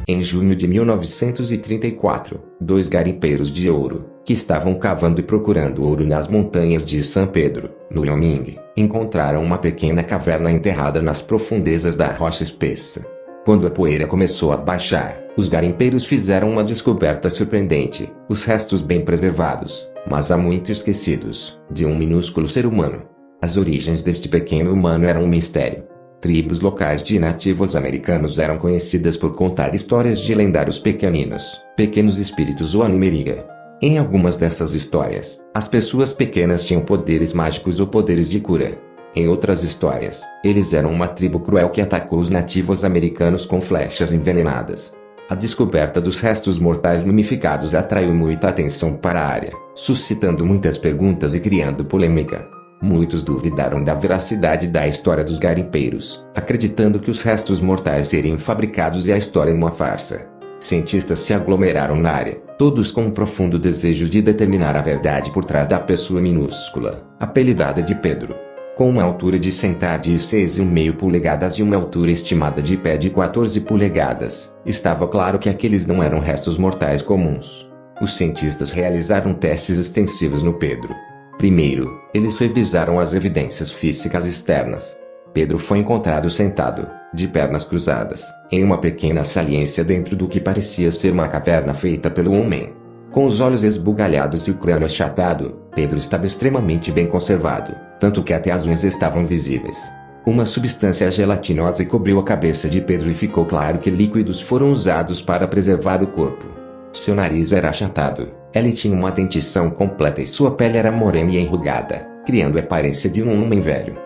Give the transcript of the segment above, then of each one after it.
Em junho de 1934, dois garimpeiros de ouro, que estavam cavando e procurando ouro nas montanhas de São Pedro, no Wyoming, encontraram uma pequena caverna enterrada nas profundezas da rocha espessa. Quando a poeira começou a baixar, os garimpeiros fizeram uma descoberta surpreendente: os restos bem preservados, mas há muito esquecidos, de um minúsculo ser humano. As origens deste pequeno humano eram um mistério. Tribos locais de nativos americanos eram conhecidas por contar histórias de lendários pequeninos, pequenos espíritos ou animeria. Em algumas dessas histórias, as pessoas pequenas tinham poderes mágicos ou poderes de cura. Em outras histórias, eles eram uma tribo cruel que atacou os nativos americanos com flechas envenenadas. A descoberta dos restos mortais mumificados atraiu muita atenção para a área, suscitando muitas perguntas e criando polêmica. Muitos duvidaram da veracidade da história dos garimpeiros, acreditando que os restos mortais seriam fabricados e a história uma farsa. Cientistas se aglomeraram na área, todos com um profundo desejo de determinar a verdade por trás da pessoa minúscula, apelidada de Pedro. Com uma altura de sentar de 6,5 polegadas e uma altura estimada de pé de 14 polegadas, estava claro que aqueles não eram restos mortais comuns. Os cientistas realizaram testes extensivos no Pedro. Primeiro, eles revisaram as evidências físicas externas. Pedro foi encontrado sentado, de pernas cruzadas, em uma pequena saliência dentro do que parecia ser uma caverna feita pelo homem. Com os olhos esbugalhados e o crânio achatado, Pedro estava extremamente bem conservado, tanto que até as unhas estavam visíveis. Uma substância gelatinosa cobriu a cabeça de Pedro e ficou claro que líquidos foram usados para preservar o corpo. Seu nariz era achatado, ele tinha uma dentição completa e sua pele era morena e enrugada, criando a aparência de um homem velho.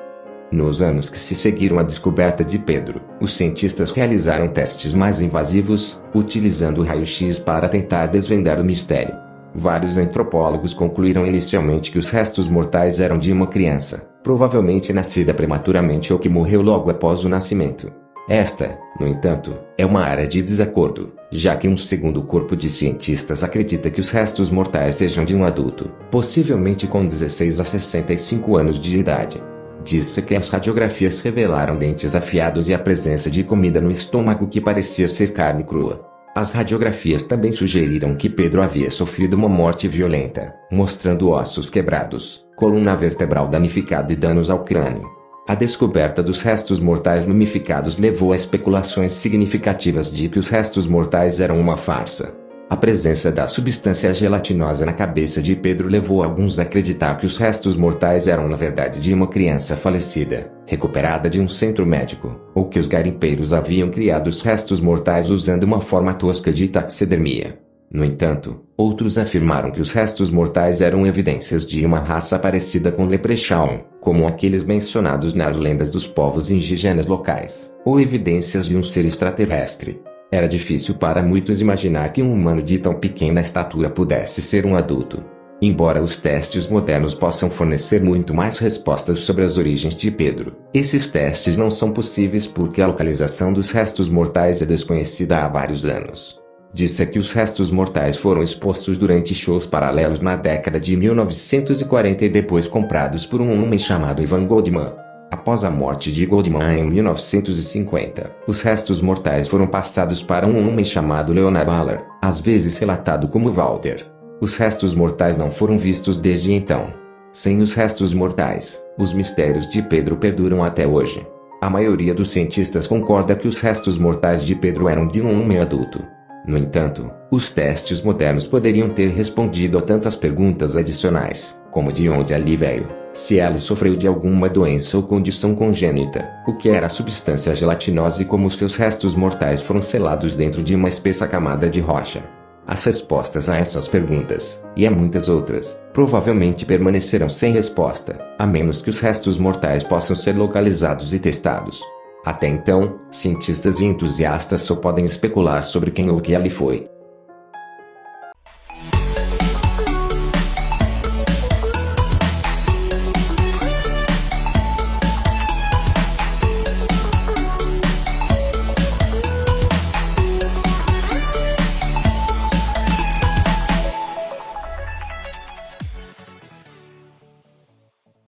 Nos anos que se seguiram à descoberta de Pedro, os cientistas realizaram testes mais invasivos, utilizando o raio-x para tentar desvendar o mistério. Vários antropólogos concluíram inicialmente que os restos mortais eram de uma criança, provavelmente nascida prematuramente ou que morreu logo após o nascimento. Esta, no entanto, é uma área de desacordo, já que um segundo corpo de cientistas acredita que os restos mortais sejam de um adulto, possivelmente com 16 a 65 anos de idade. Diz-se que as radiografias revelaram dentes afiados e a presença de comida no estômago que parecia ser carne crua. As radiografias também sugeriram que Pedro havia sofrido uma morte violenta, mostrando ossos quebrados, coluna vertebral danificada e danos ao crânio. A descoberta dos restos mortais mumificados levou a especulações significativas de que os restos mortais eram uma farsa. A presença da substância gelatinosa na cabeça de Pedro levou alguns a acreditar que os restos mortais eram na verdade de uma criança falecida, recuperada de um centro médico, ou que os garimpeiros haviam criado os restos mortais usando uma forma tosca de taxidermia. No entanto, outros afirmaram que os restos mortais eram evidências de uma raça parecida com Leprechaun, como aqueles mencionados nas lendas dos povos indígenas locais, ou evidências de um ser extraterrestre. Era difícil para muitos imaginar que um humano de tão pequena estatura pudesse ser um adulto. Embora os testes modernos possam fornecer muito mais respostas sobre as origens de Pedro, esses testes não são possíveis porque a localização dos restos mortais é desconhecida há vários anos. Diz-se que os restos mortais foram expostos durante shows paralelos na década de 1940 e depois comprados por um homem chamado Ivan Goldman. Após a morte de Goldman em 1950, os restos mortais foram passados para um homem chamado Leonard Waller, às vezes relatado como Walter. Os restos mortais não foram vistos desde então. Sem os restos mortais, os mistérios de Pedro perduram até hoje. A maioria dos cientistas concorda que os restos mortais de Pedro eram de um homem adulto. No entanto, os testes modernos poderiam ter respondido a tantas perguntas adicionais, como de onde ele veio, se ela sofreu de alguma doença ou condição congênita, o que era a substância gelatinosa e como seus restos mortais foram selados dentro de uma espessa camada de rocha. As respostas a essas perguntas, e a muitas outras, provavelmente permanecerão sem resposta, a menos que os restos mortais possam ser localizados e testados. Até então, cientistas e entusiastas só podem especular sobre quem ou o que ele foi.